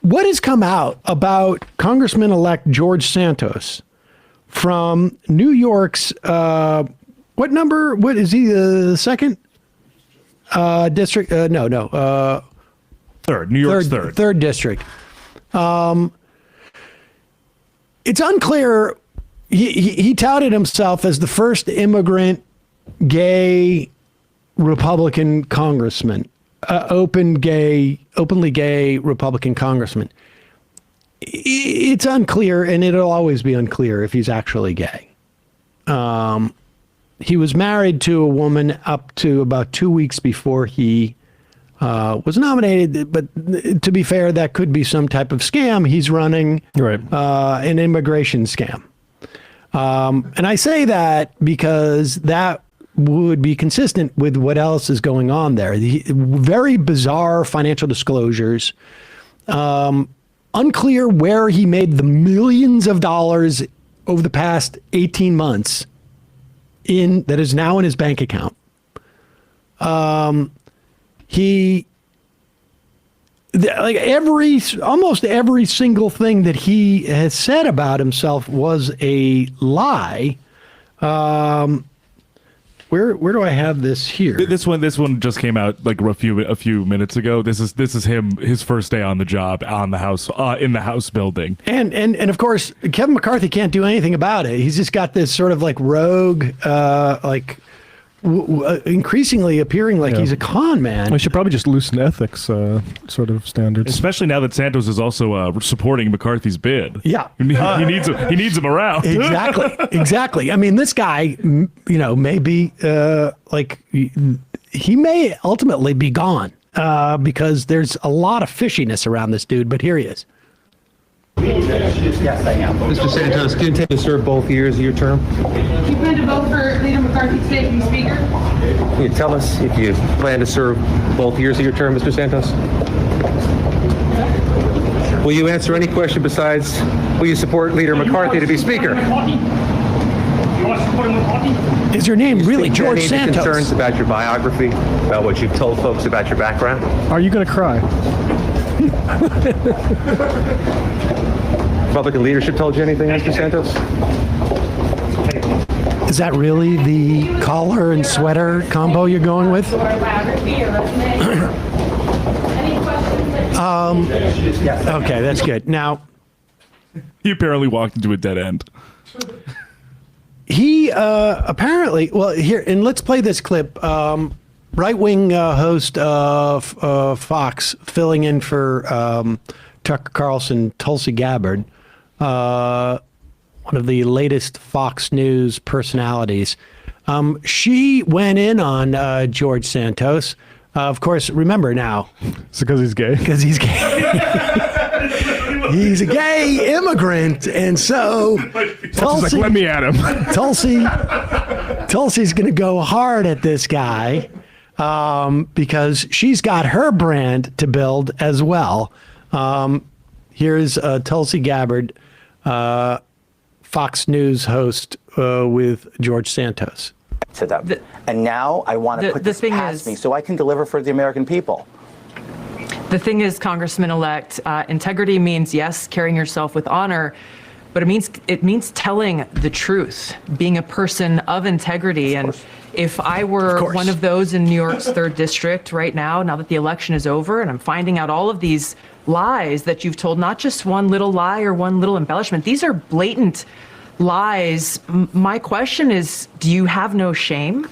what has come out about Congressman-elect George Santos from New York's, what number? What is he, the second district? Third. New York's third. Third district. It's unclear. He touted himself as the first immigrant gay Republican congressman, openly gay Republican congressman. It's unclear, and it'll always be unclear if he's actually gay. He was married to a woman up to about 2 weeks before he was nominated, but to be fair, that could be some type of scam. He's running an immigration scam. And I say that because that would be consistent with what else is going on there. The very bizarre financial disclosures, unclear where he made the millions of dollars over the past 18 months that is now in his bank account. Almost every single thing that he has said about himself was a lie. Where do I have this here? This one just came out like a few minutes ago. This is him, his first day on the job on the House in the House building. And of course Kevin McCarthy can't do anything about it. He's just got this sort of like rogue increasingly appearing like he's a con man. We should probably just loosen ethics sort of standards. Especially now that Santos is also supporting McCarthy's bid. Yeah. He needs him around. Exactly. I mean, this guy, may be he may ultimately be gone because there's a lot of fishiness around this dude, but here he is. Yes, I am. Mr. Santos, do you intend to serve both years of your term? Do you plan to vote for Leader McCarthy today to be Speaker? Can you tell us if you plan to serve both years of your term, Mr. Santos? Will you answer any question besides, will you support Leader McCarthy to be Speaker? Is your name really George Any Santos? concerns about your biography, about what you've told folks about your background? Are you going to cry? Republican leadership told you anything, Mr. Santos? Is that really the collar and sweater combo you're going with? Okay, that's good. Now, he apparently walked into a dead end. He apparently, well, here, and let's play this clip. Right-wing host of Fox, filling in for Tucker Carlson, Tulsi Gabbard, one of the latest Fox News personalities. She went in on George Santos. Of course, remember now. It's because he's gay? Because he's gay. He's a gay immigrant, and so Tulsi, like, let me at him. Tulsi's going to go hard at this guy because she's got her brand to build as well. Here's Tulsi Gabbard, Fox News host with George Santos. To them. And now I want to put this past me so I can deliver for the American people. The thing is, Congressman-elect, integrity means, yes, carrying yourself with honor, but it means telling the truth, being a person of integrity. And if I were one of those in New York's 3rd District right now that the election is over, and I'm finding out all of these lies that you've told, not just one little lie or one little embellishment, these are blatant lies. My question is, do you have no shame?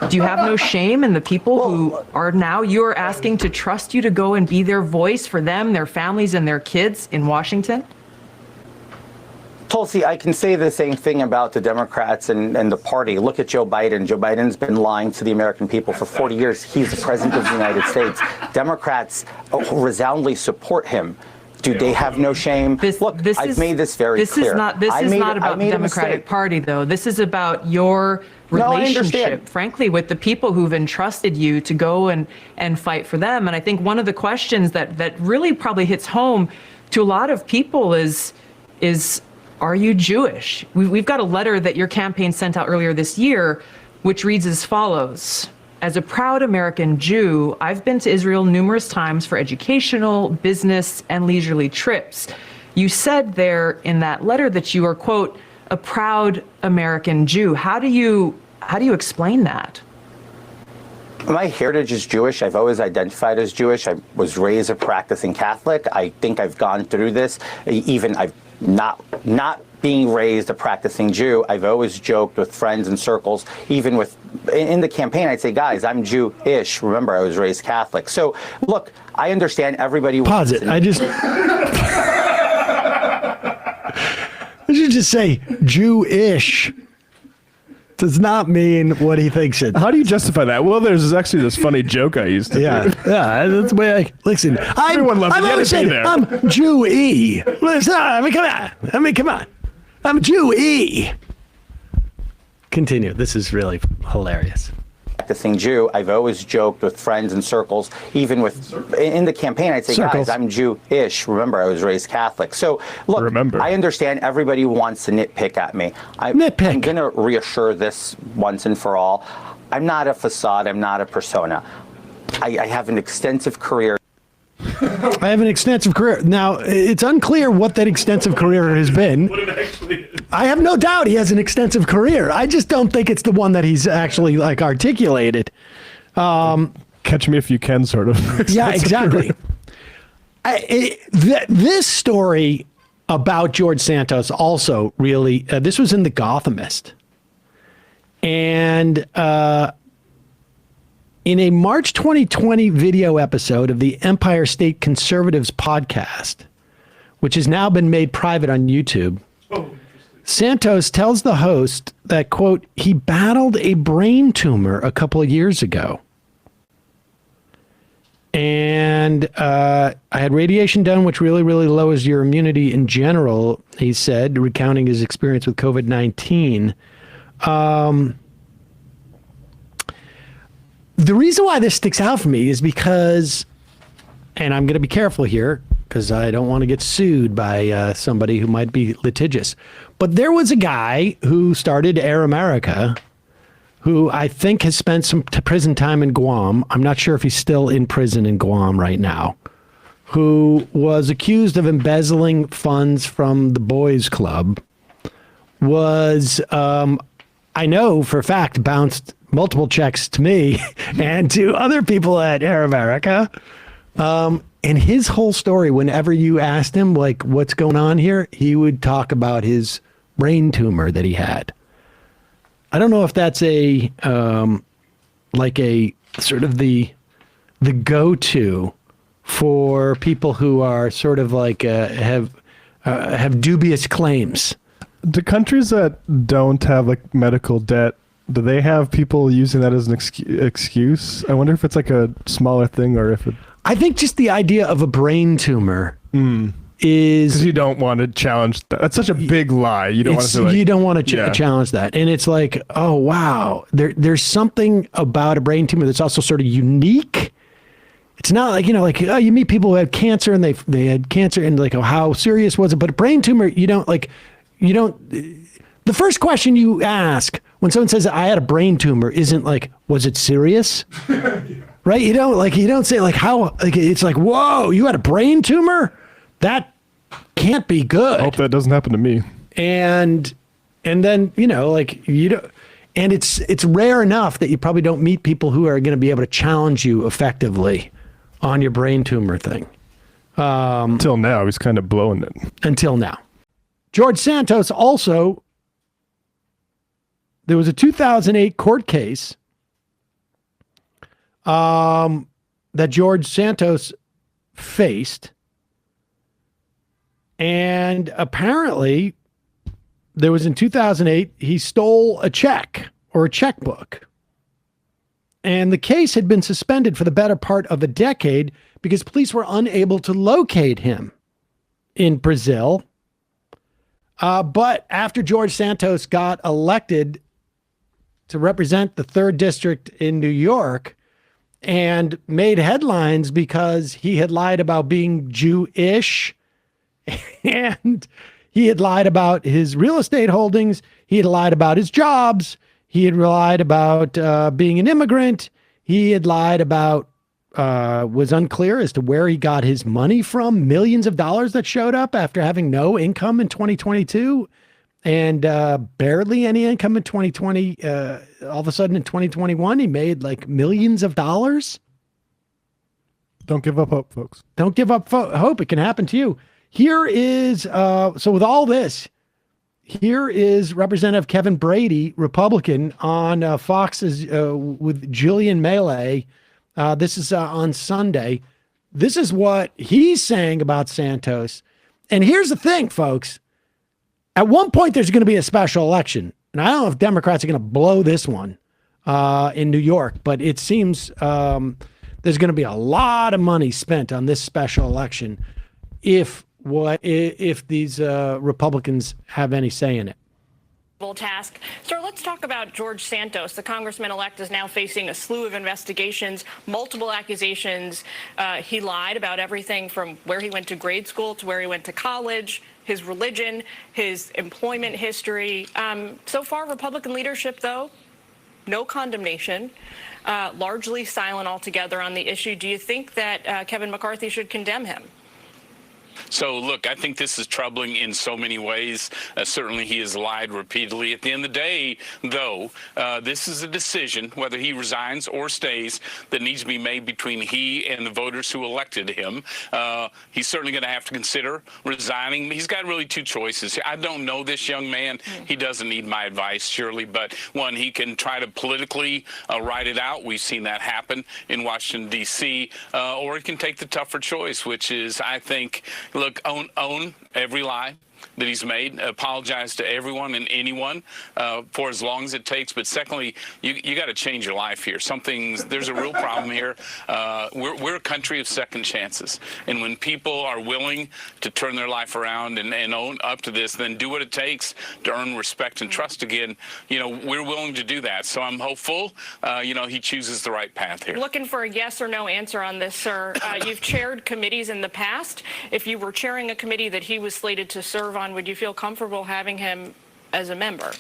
Do you have no shame in the people who are now, you're asking to trust you to go and be their voice for them, their families, and their kids in Washington? Tulsi, I can say the same thing about the Democrats and the party. Look at Joe Biden. Joe Biden's been lying to the American people for 40 years. He's the president of the United States. Democrats resoundingly support him. Do they have no shame? I've made this very clear. This is not about the Democratic Party, though. This is about your relationship, frankly, with the people who've entrusted you to go and fight for them. And I think one of the questions that really probably hits home to a lot of people is are you Jewish? We've got a letter that your campaign sent out earlier this year, which reads as follows. as a proud American Jew, I've been to Israel numerous times for educational, business, and leisurely trips. You said there in that letter that you are, quote, a proud American Jew. How do you explain that? My heritage is Jewish. I've always identified as Jewish. I was raised a practicing Catholic. I think I've gone through this. Even I've not being raised a practicing Jew. I've always joked with friends and circles, even in the campaign, I'd say, guys, I'm Jewish. Remember, I was raised Catholic. So look, I understand everybody. Pause it. I should just say Jewish. Does not mean what he thinks it. How do you justify that? Well, there's actually this funny joke I used to do. Yeah, that's the way I listen. Everyone loves it. You gotta be there. I'm Jew-y. I mean, come on. I'm Jew-y. Continue. This is really hilarious. Practicing Jew. I've always joked with friends and circles, even in the campaign, I'd say, guys, I'm Jewish. Remember, I was raised Catholic. So look, I understand everybody wants to nitpick at me. I'm going to reassure this once and for all. I'm not a facade. I'm not a persona. I have an extensive career. I have an extensive career. Now, it's unclear what that extensive career has been. What it actually is. I have no doubt he has an extensive career. I just don't think it's the one that he's actually articulated. Catch me if you can, sort of. Yeah, exactly. This story about George Santos also really, this was in The Gothamist. And in a March 2020 video episode of the Empire State Conservatives podcast, which has now been made private on YouTube, Santos tells the host that, quote, he battled a brain tumor a couple of years ago. And I had radiation done, which really, really lowers your immunity in general, he said, recounting his experience with COVID-19. The reason why this sticks out for me is because, and I'm going to be careful here because I don't want to get sued by somebody who might be litigious, but there was a guy who started Air America who I think has spent some prison time in Guam. I'm not sure if he's still in prison in Guam right now, who was accused of embezzling funds from the Boys Club, was, I know for a fact, bounced multiple checks to me and to other people at Air America. And his whole story, whenever you asked him, like, what's going on here, he would talk about his brain tumor that he had. I don't know if that's a sort of the go-to for people who are sort of like have dubious claims. Do countries that don't have like medical debt, do they have people using that as an excuse? I wonder if it's like a smaller thing or if it... I think just the idea of a brain tumor is... Because you don't want to challenge that. That's such a big lie. You don't want to you don't want to challenge that. And it's like, oh, wow. There's something about a brain tumor that's also sort of unique. It's not like, oh, you meet people who had cancer and they had cancer and like, oh, how serious was it? But a brain tumor, the first question you ask when someone says I had a brain tumor isn't like, was it serious? Right? You don't say like how, like, it's like, whoa, you had a brain tumor? That can't be good. I hope that doesn't happen to me. And then, you don't, and it's rare enough that you probably don't meet people who are going to be able to challenge you effectively on your brain tumor thing. Until now, he's kind of blowing it. Until now. George Santos also, there was a 2008 court case that George Santos faced. And apparently, there was in 2008, he stole a check or a checkbook. And the case had been suspended for the better part of a decade because police were unable to locate him in Brazil. But after George Santos got elected to represent the 3rd District in New York and made headlines because he had lied about being Jewish, and he had lied about his real estate holdings. He had lied about his jobs. He had lied about being an immigrant. He had lied about, was unclear as to where he got his money from, millions of dollars that showed up after having no income in 2022 and barely any income in 2020. All of a sudden in 2021, he made like millions of dollars. Don't give up hope, folks. Don't give up hope. It can happen to you. Here is, so with all this, here is Representative Kevin Brady, Republican, on Fox's with Jillian Melee. This is on Sunday. This is what he's saying about Santos. And here's the thing, folks. At one point, there's going to be a special election. And I don't know if Democrats are going to blow this one in New York, but it seems there's going to be a lot of money spent on this special election if these Republicans have any say in it. Task. Sir, let's talk about George Santos. The congressman-elect is now facing a slew of investigations, multiple accusations. He lied about everything from where he went to grade school to where he went to college, his religion, his employment history. So far, Republican leadership, though, no condemnation, largely silent altogether on the issue. Do you think that Kevin McCarthy should condemn him? So, look, I think this is troubling in so many ways. Certainly, he has lied repeatedly. At the end of the day, though, this is a decision, whether he resigns or stays, that needs to be made between he and the voters who elected him. He's certainly going to have to consider resigning. He's got really two choices. I don't know this young man. He doesn't need my advice, surely. But, one, he can try to politically write it out. We've seen that happen in Washington, D.C. Or he can take the tougher choice, which is, I think, look, own every lie that he's made, apologize to everyone and anyone for as long as it takes. But secondly, you got to change your life here. There's a real problem here. We're a country of second chances. And when people are willing to turn their life around and own up to this, then do what it takes to earn respect and trust again, we're willing to do that. So I'm hopeful, he chooses the right path here. Looking for a yes or no answer on this, sir. You've chaired committees in the past. If you were chairing a committee that he was slated to serve on, would you feel comfortable having him as a member?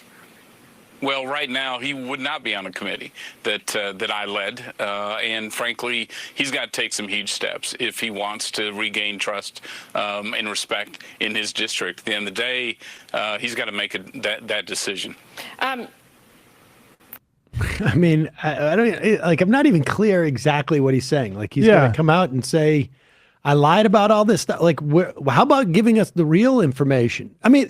Well, right now, he would not be on a committee that I led. And frankly, he's got to take some huge steps if he wants to regain trust and respect in his district. At the end of the day, he's got to make that decision. I mean, I don't like. I'm not even clear exactly what he's saying. Like he's going to come out and say, "I lied about all this stuff." Like, how about giving us the real information? I mean,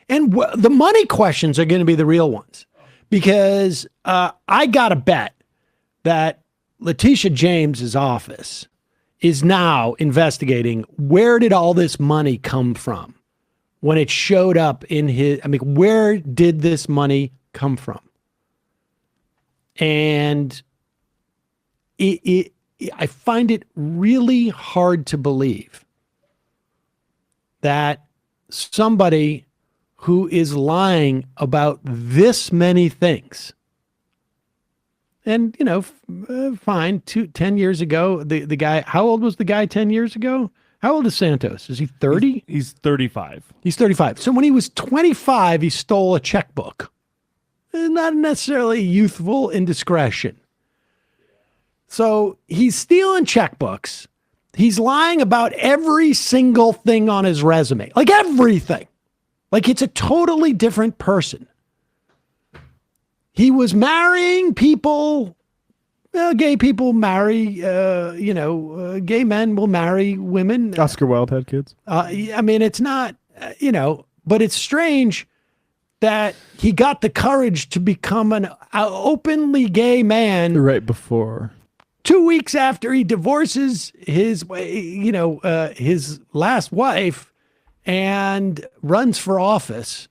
the money questions are going to be the real ones, because I got to bet that Letitia James's office is now investigating where did all this money come from when it showed up in his. I mean, where did this money come from? And I find it really hard to believe that somebody who is lying about this many things, and, fine, 10 years ago, the guy, how old was the guy 10 years ago? How old is Santos? Is he 30? He's 35. He's 35. So when he was 25, he stole a checkbook. Not necessarily youthful indiscretion. So he's stealing checkbooks. He's lying about every single thing on his resume. Like everything. Like it's a totally different person. He was marrying people. Gay people marry, gay men will marry women. Oscar Wilde had kids. I mean, it's not, but it's strange that he got the courage to become an openly gay man right before 2 weeks after he divorces his last wife and runs for office.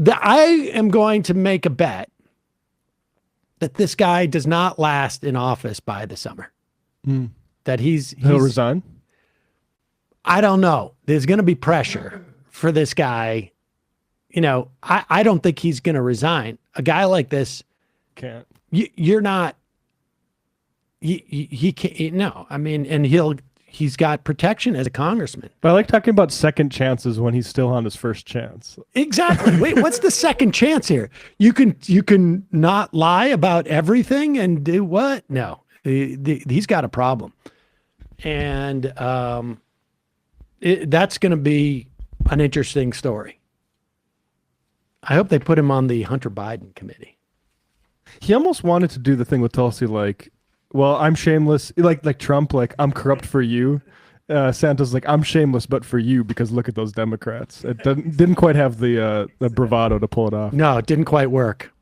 I am going to make a bet that this guy does not last in office by the summer. That he'll resign. I don't know. There's going to be pressure for this guy. I don't think he's going to resign. A guy like this can't. You're not. He can't. No, I mean, and he'll he's got protection as a congressman. But I like talking about second chances when he's still on his first chance. Exactly. Wait, what's the second chance here? You can not lie about everything and do what? No, he's got a problem, and that's going to be an interesting story. I hope they put him on the Hunter Biden committee. He almost wanted to do the thing with Tulsi, like, well, I'm shameless, like Trump, like, I'm corrupt for you. Santos, like, I'm shameless, but for you, because look at those Democrats. It didn't quite have the bravado to pull it off. No, it didn't quite work.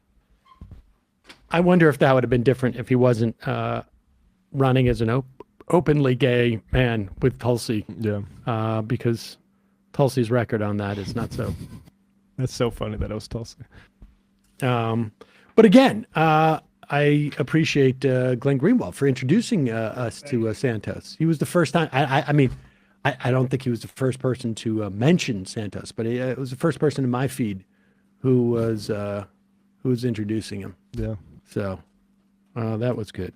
I wonder if that would have been different if he wasn't running as an openly gay man with Tulsi. Yeah. Because Tulsi's record on that is not so. That's so funny that it was Tulsi. But again, I appreciate Glenn Greenwald for introducing us to Santos. He was the first time. I mean, I don't think he was the first person to mention Santos, but it was the first person in my feed who was introducing him. Yeah. So that was good.